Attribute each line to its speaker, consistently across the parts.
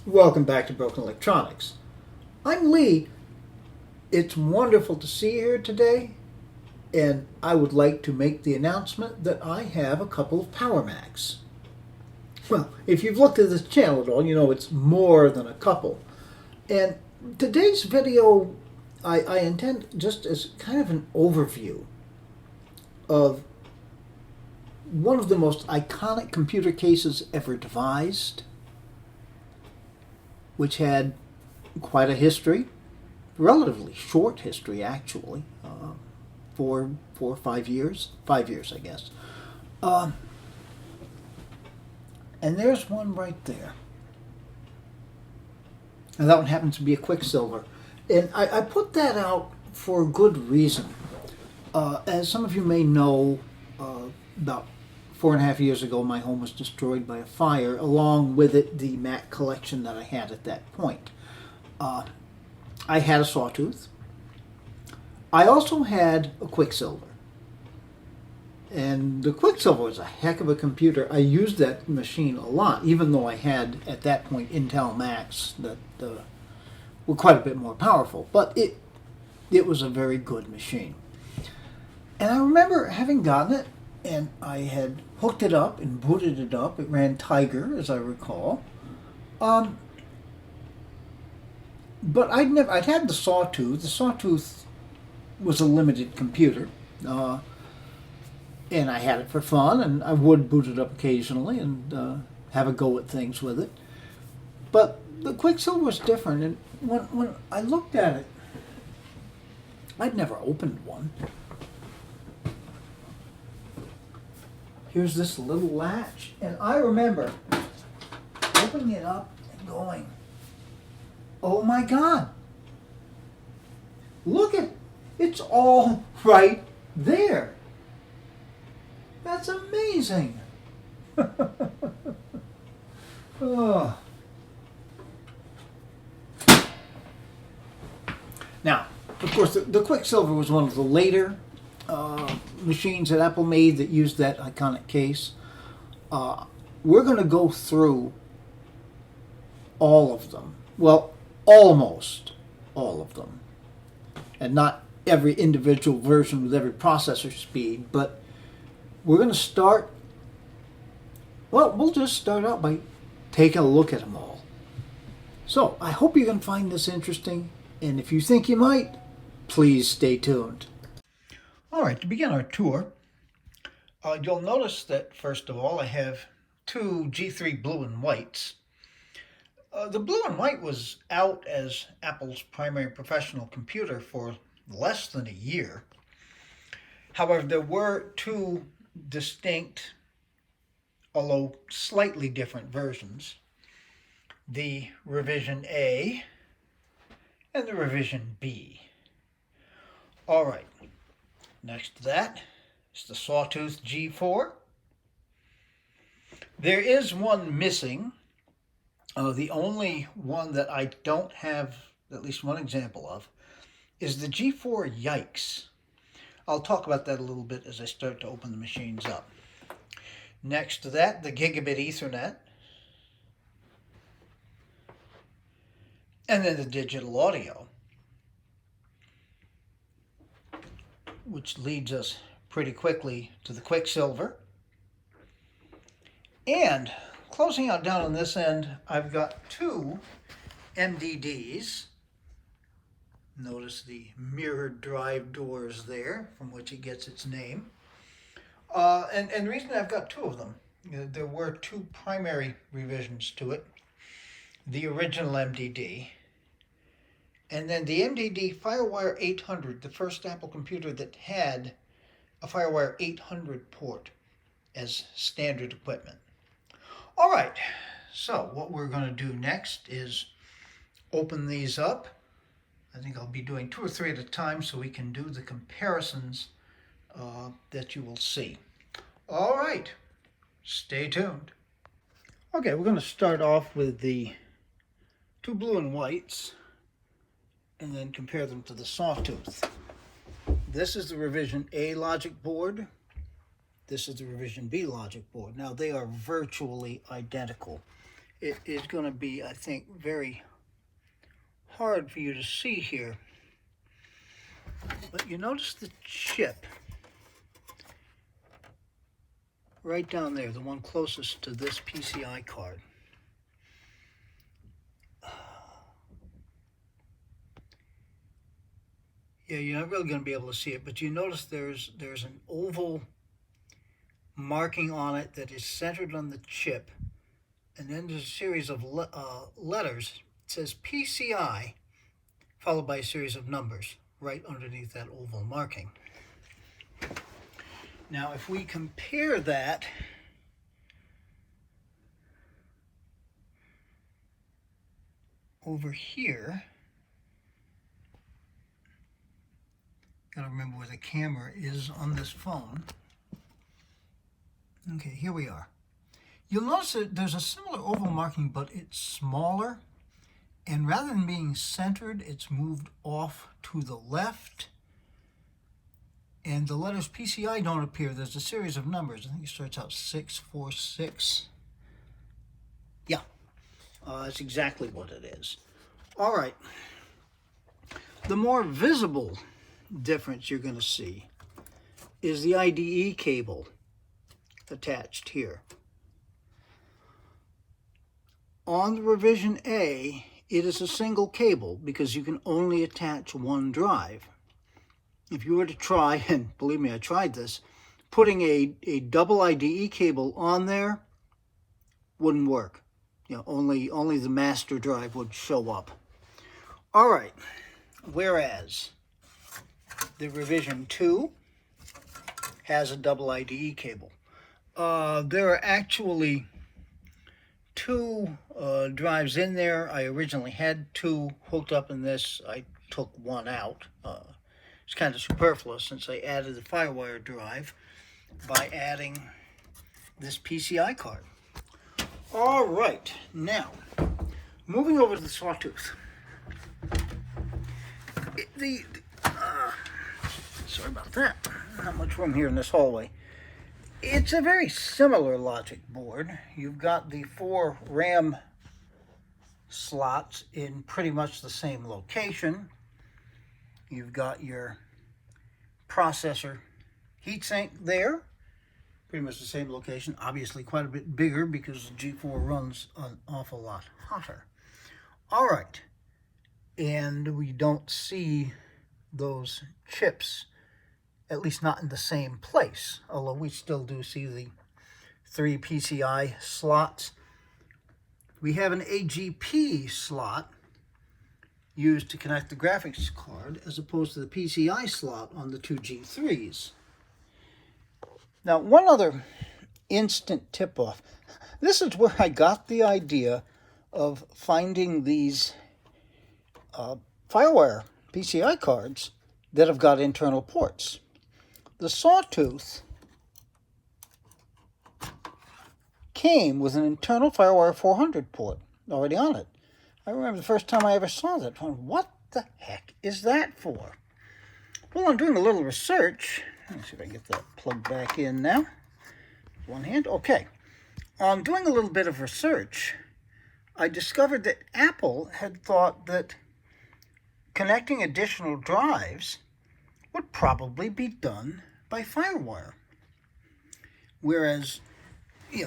Speaker 1: Welcome back to Broken Electronics. I'm Lee. It's wonderful to see you here today, and I would like to make the announcement that I have a couple of Power Macs. Well, if you've looked at this channel at all, you know it's more than a couple. And today's video, I intend just as kind of an overview of one of the most iconic computer cases ever devised, which had quite a history, relatively short history actually, 5 years, I guess. And there's one right there. And that one happens to be a Quicksilver. And I put that out for a good reason. As some of you may know, about 4.5 years ago, my home was destroyed by a fire, along with it the Mac collection that I had at that point. I had a Sawtooth. I also had a Quicksilver. And the Quicksilver was a heck of a computer. I used that machine a lot, even though I had, at that point, Intel Macs that were quite a bit more powerful. But it was a very good machine. And I remember having gotten it, and I had hooked it up and booted it up. It ran Tiger, as I recall. But I'd had the Sawtooth. The Sawtooth was a limited computer. And I had it for fun, and I would boot it up occasionally and have a go at things with it. But the Quicksilver was different, and when I looked at it, I'd never opened one. Here's this little latch, and I remember opening it up and going, oh my God, look at, it's all right there. That's amazing. Oh. Now, of course, the Quicksilver was one of the later machines that Apple made that used that iconic case. We're going to go through all of them. Well, almost all of them. And not every individual version with every processor speed, but we're going to start, well, we'll just start out by taking a look at them all. So, I hope you can find this interesting, and if you think you might, please stay tuned. All right, to begin our tour, you'll notice that, first of all, I have two G3 blue and whites. The blue and white was out as Apple's primary professional computer for less than a year. However, there were two distinct, although slightly different versions. The Revision A and the Revision B. All right, next to that is the Sawtooth G4. There is one missing. The only one that I don't have at least one example of is the G4 Yikes. I'll talk about that a little bit as I start to open the machines up. Next to that, the Gigabit Ethernet. And then the digital audio, which leads us pretty quickly to the Quicksilver. And closing out down on this end, I've got two MDDs. Notice the mirrored drive doors there, from which it gets its name. And the reason I've got two of them, there were two primary revisions to it. The original MDD, and then the MDD FireWire 800, the first Apple computer that had a FireWire 800 port as standard equipment. All right, so what we're going to do next is open these up. I think I'll be doing 2 or 3 at a time so we can do the comparisons that you will see. All right, stay tuned. Okay, we're going to start off with the two blue and whites and then compare them to the Sawtooth. This is the Revision A logic board. This is the Revision B logic board. Now, they are virtually identical. it is going to be, I think, very hard for you to see here. But you notice the chip right down there, the one closest to this PCI card. Yeah, you're not really going to be able to see it, but you notice there's an oval marking on it that is centered on the chip, and then there's a series of letters. It says PCI, followed by a series of numbers right underneath that oval marking. Now, if we compare that over here, gotta remember where the camera is on this phone. Okay, here we are. You'll notice that there's a similar oval marking, but it's smaller. And rather than being centered, it's moved off to the left. And the letters PCI don't appear. There's a series of numbers. I think it starts out 646. Yeah, that's exactly what it is. All right. The more visible difference you're going to see is the IDE cable attached here. On the revision A, it is a single cable because you can only attach one drive. If you were to try, and believe me, I tried this, putting a double IDE cable on there wouldn't work. You know, only the master drive would show up. All right, whereas the revision 2 has a double IDE cable. There are actually 2 drives in there. I originally had 2 hooked up in this. I took one out. It's kind of superfluous since I added the FireWire drive by adding this PCI card. All right, now moving over to the sawtooth. Sorry about that. Not much room here in this hallway. It's a very similar logic board. You've got the 4 RAM slots in pretty much the same location. You've got your processor heatsink there, pretty much the same location. Obviously quite a bit bigger because the G4 runs an awful lot hotter. All right, and we don't see those chips, at least not in the same place, although we still do see the 3 PCI slots. We have an AGP slot used to connect the graphics card as opposed to the PCI slot on the 2 G3s. Now, one other instant tip-off. This is where I got the idea of finding these FireWire PCI cards that have got internal ports. The sawtooth came with an internal FireWire 400 port already on it. I remember the first time I ever saw that. What the heck is that for? Well, I'm doing a little research. Let me see if I can get that plugged back in now. One hand. Okay. On doing a little bit of research, I discovered that Apple had thought that connecting additional drives would probably be done by FireWire. Whereas,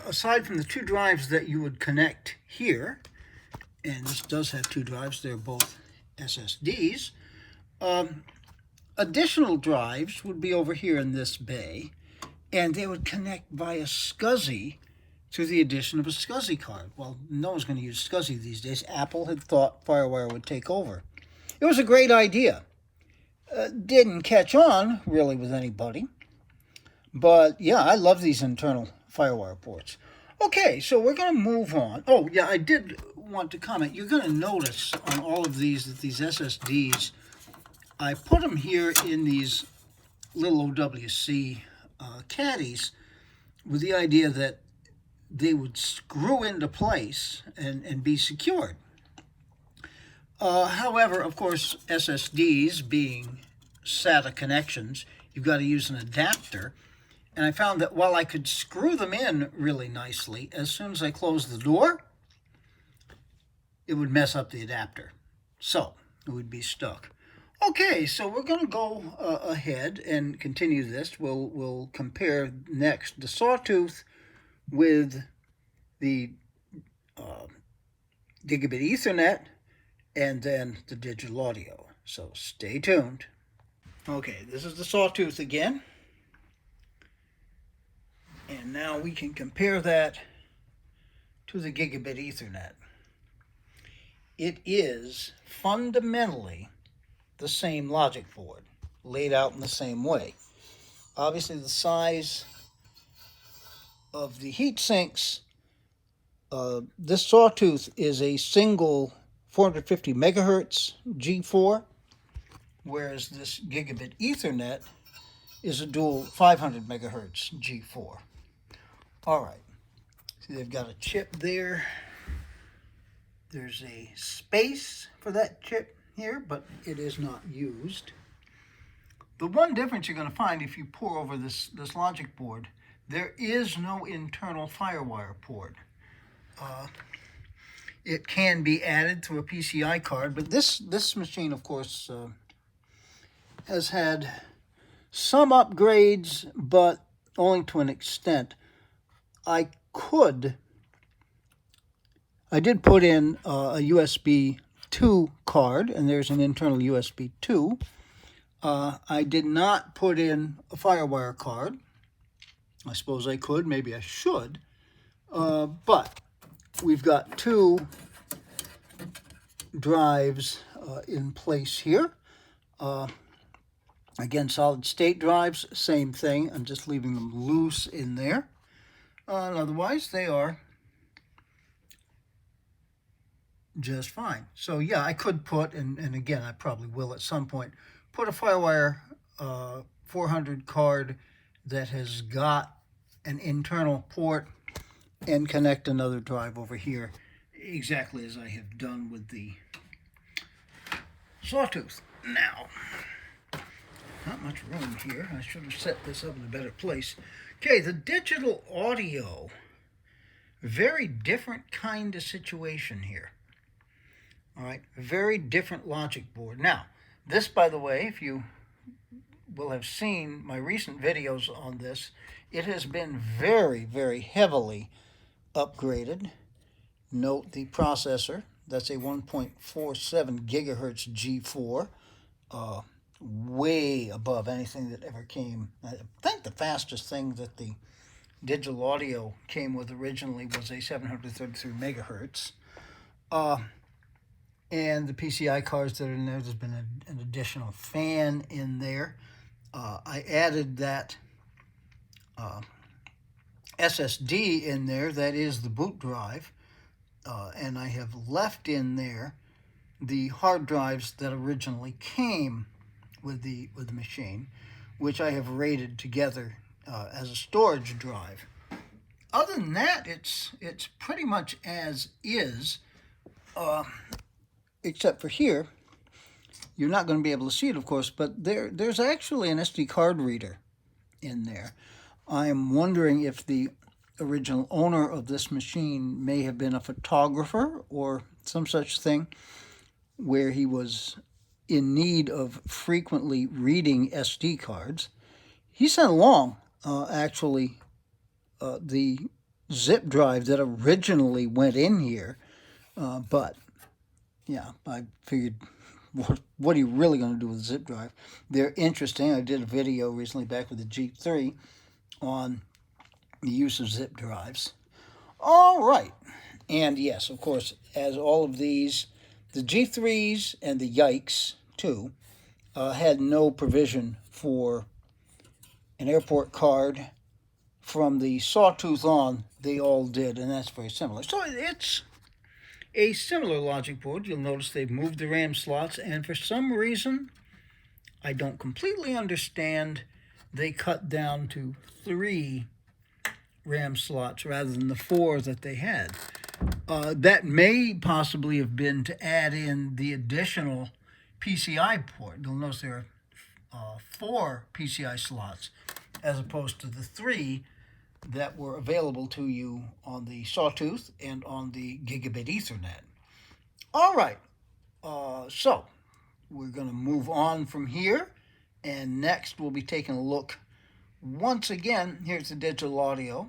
Speaker 1: aside from the 2 drives that you would connect here, and this does have 2 drives, they're both SSDs, additional drives would be over here in this bay, and they would connect via SCSI to the addition of a SCSI card. Well, no one's going to use SCSI these days. Apple had thought FireWire would take over. It was a great idea. Didn't catch on, really, with anybody. But, yeah, I love these internal FireWire ports. Okay, so we're going to move on. Oh, yeah, I did want to comment. You're going to notice on all of these that these SSDs, I put them here in these little OWC caddies with the idea that they would screw into place and be secured. However, of course, SSDs being SATA connections, you've got to use an adapter. And I found that while I could screw them in really nicely, as soon as I closed the door, it would mess up the adapter. So it would be stuck. Okay, so we're going to go ahead and continue this. We'll compare next the sawtooth with the gigabit Ethernet and then the digital audio. So stay tuned. Okay, this is the sawtooth again. And now we can compare that to the gigabit Ethernet. It is fundamentally the same logic board, laid out in the same way. Obviously, the size of the heat sinks, this sawtooth is a single 450 megahertz G4, whereas this gigabit Ethernet is a dual 500 megahertz G4. All right, see they've got a chip there. There's a space for that chip here, but it is not used. The one difference you're going to find if you pour over this logic board, there is no internal FireWire port. It can be added through a PCI card, but this machine, of course, has had some upgrades, but only to an extent. I did put in a USB 2 card, and there's an internal USB 2. I did not put in a FireWire card. I suppose I could, maybe I should. But we've got two drives in place here. Again, solid state drives, same thing. I'm just leaving them loose in there. Otherwise, they are just fine. So yeah, I could put, and again, I probably will at some point, put a FireWire 400 card that has got an internal port and connect another drive over here, exactly as I have done with the sawtooth. Now, not much room here. I should have set this up in a better place. Okay, the digital audio, very different kind of situation here. All right, very different logic board. Now, this, by the way, if you will have seen my recent videos on this, it has been very, very heavily upgraded. Note the processor. That's a 1.47 gigahertz G4. Way above anything that ever came. I think the fastest thing that the digital audio came with originally was a 733 megahertz. And the PCI cards that are in there, there's been an additional fan in there. I added that SSD in there, that is the boot drive, and I have left in there the hard drives that originally came with the machine, which I have rated together as a storage drive. Other than that, it's pretty much as is, except for here. You're not going to be able to see it, of course, but there's actually an SD card reader in there. I'm wondering if the original owner of this machine may have been a photographer or some such thing, where he was in need of frequently reading SD cards. He sent along, actually, the zip drive that originally went in here, but yeah, I figured, what are you really going to do with a zip drive? They're interesting. I did a video recently back with the G3 on the use of zip drives. All right. And yes, of course, as all of these, the G3s and the Yikes, too, had no provision for an airport card. From the sawtooth on, they all did, and that's very similar. So it's a similar logic board. You'll notice they've moved the RAM slots, and for some reason, I don't completely understand, they cut down to 3 RAM slots rather than the 4 that they had. That may possibly have been to add in the additional PCI port. You'll notice there are 4 PCI slots as opposed to the 3 that were available to you on the sawtooth and on the gigabit Ethernet. All right, so we're going to move on from here, and next we'll be taking a look once again. Here's the digital audio,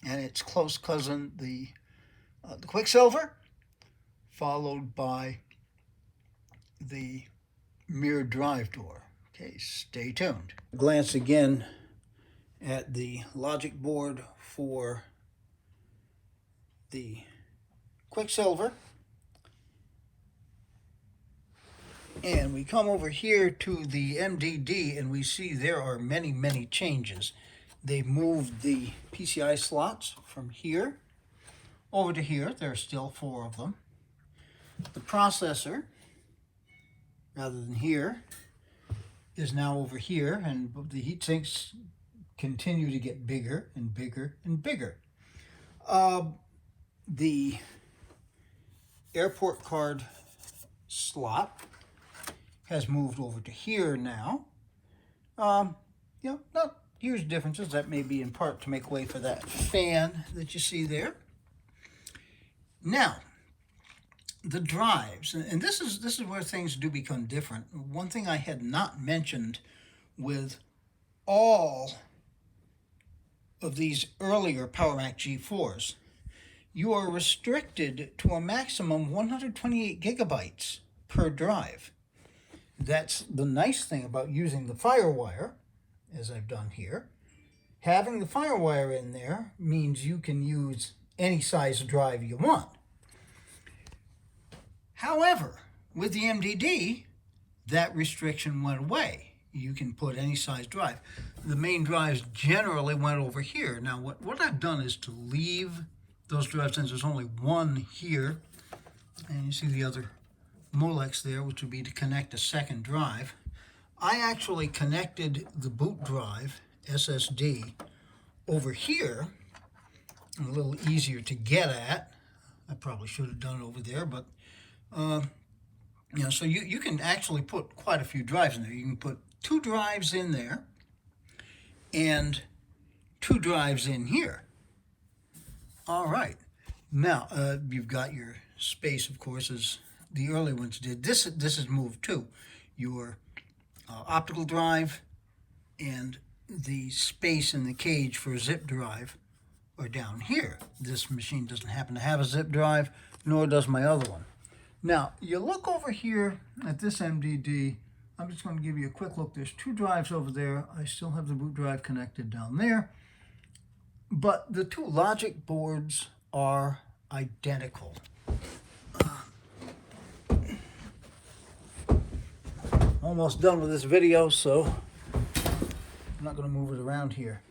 Speaker 1: and its close cousin, the Quicksilver, followed by the mirror drive door. Okay, stay tuned. Glance again at the logic board for the Quicksilver. And we come over here to the MDD, and we see there are many, many changes. They've moved the PCI slots from here over to here. There are still 4 of them. The processor, rather than here, is now over here, and the heat sinks continue to get bigger and bigger and bigger. The airport card slot has moved over to here now. Not huge differences. That may be in part to make way for that fan that you see there. Now, the drives, and this is where things do become different. One thing I had not mentioned with all of these earlier PowerMac G4s, you are restricted to a maximum 128 gigabytes per drive. That's the nice thing about using the FireWire, as I've done here. Having the FireWire in there means you can use any size drive you want. However, with the MDD, that restriction went away. You can put any size drive. The main drives generally went over here. Now, what I've done is to leave those drives, since there's only one here, and you see the other Molex there, which would be to connect a second drive. I actually connected the boot drive, SSD, over here. A little easier to get at. I probably should have done it over there, but so you can actually put quite a few drives in there. You can put 2 drives in there and 2 drives in here. All right. Now, you've got your space, of course, as the early ones did. This has moved too. Your optical drive and the space in the cage for a zip drive are down here. This machine doesn't happen to have a zip drive, nor does my other one. Now, you look over here at this MDD. I'm just going to give you a quick look. There's 2 drives over there. I still have the boot drive connected down there. But the 2 logic boards are identical. Almost done with this video, so I'm not going to move it around here.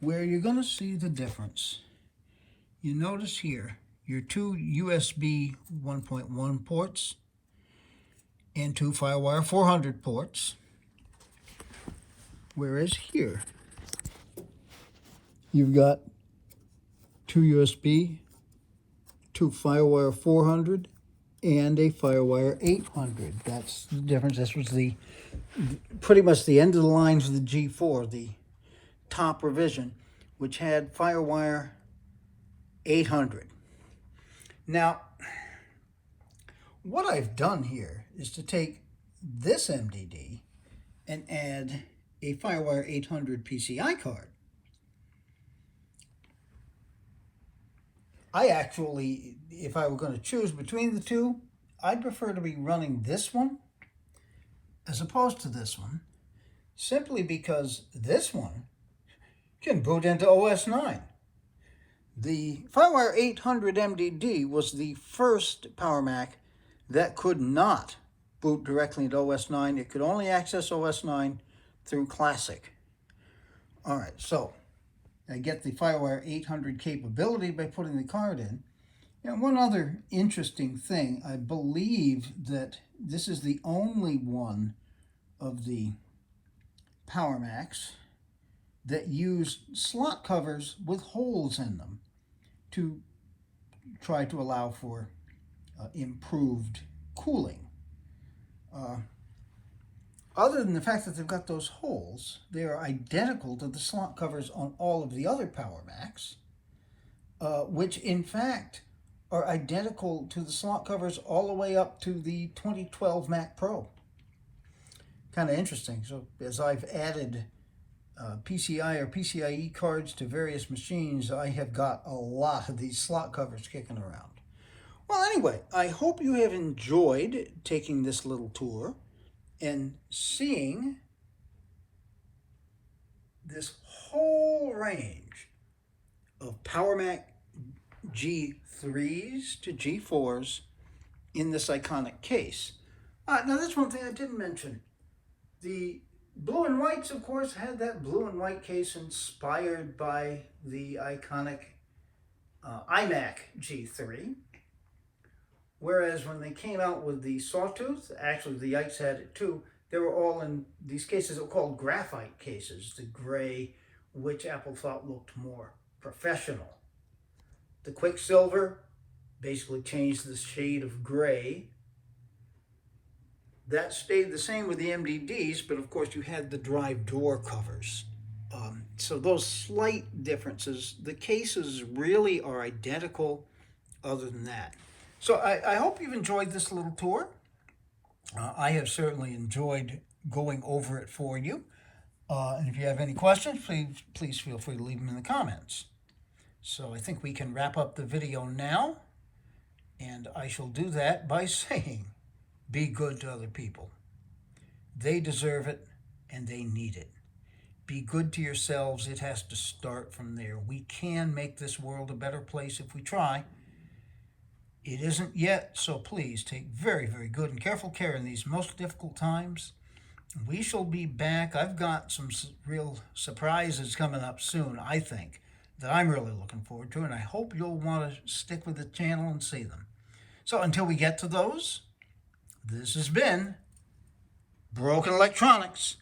Speaker 1: Where you're going to see the difference, you notice here your 2 USB 1.1 ports and 2 FireWire 400 ports, whereas here you've got 2 USB, 2 FireWire 400, and a FireWire 800. That's the difference. This was pretty much the end of the line for the G4, the top revision, which had FireWire 800. Now, what I've done here is to take this MDD and add a FireWire 800 PCI card. I actually, if I were going to choose between the 2, I'd prefer to be running this one as opposed to this one, simply because this one can boot into OS 9. The FireWire 800 MDD was the first PowerMac that could not boot directly into OS 9. It could only access OS 9 through Classic. All right, so I get the FireWire 800 capability by putting the card in. And one other interesting thing, I believe that this is the only one of the PowerMacs that used slot covers with holes in them to try to allow for improved cooling. Other than the fact that they've got those holes, they are identical to the slot covers on all of the other PowerMacs, which in fact are identical to the slot covers all the way up to the 2012 Mac Pro. Kind of interesting. So as I've added PCI or PCIe cards to various machines, I have got a lot of these slot covers kicking around. Well, anyway, I hope you have enjoyed taking this little tour and seeing this whole range of Power Mac G3s to G4s in this iconic case. Now, that's one thing I didn't mention. The blue and whites, of course, had that blue and white case inspired by the iconic iMac G3. Whereas when they came out with the Sawtooth, actually the Ikes had it too, they were all in these cases that were called graphite cases, the gray, which Apple thought looked more professional. The Quicksilver basically changed the shade of gray. That stayed the same with the MDDs, but of course you had the drive door covers. So those slight differences, the cases really are identical other than that. So I hope you've enjoyed this little tour. I have certainly enjoyed going over it for you. And if you have any questions, please feel free to leave them in the comments. So I think we can wrap up the video now. And I shall do that by saying, be good to other people. They deserve it and they need it. Be good to yourselves. It has to start from there. We can make this world a better place if we try. It isn't yet, so please take very, very good and careful care in these most difficult times. We shall be back. I've got some real surprises coming up soon, I think, that I'm really looking forward to, and I hope you'll want to stick with the channel and see them. So until we get to those, this has been Broken Electronics.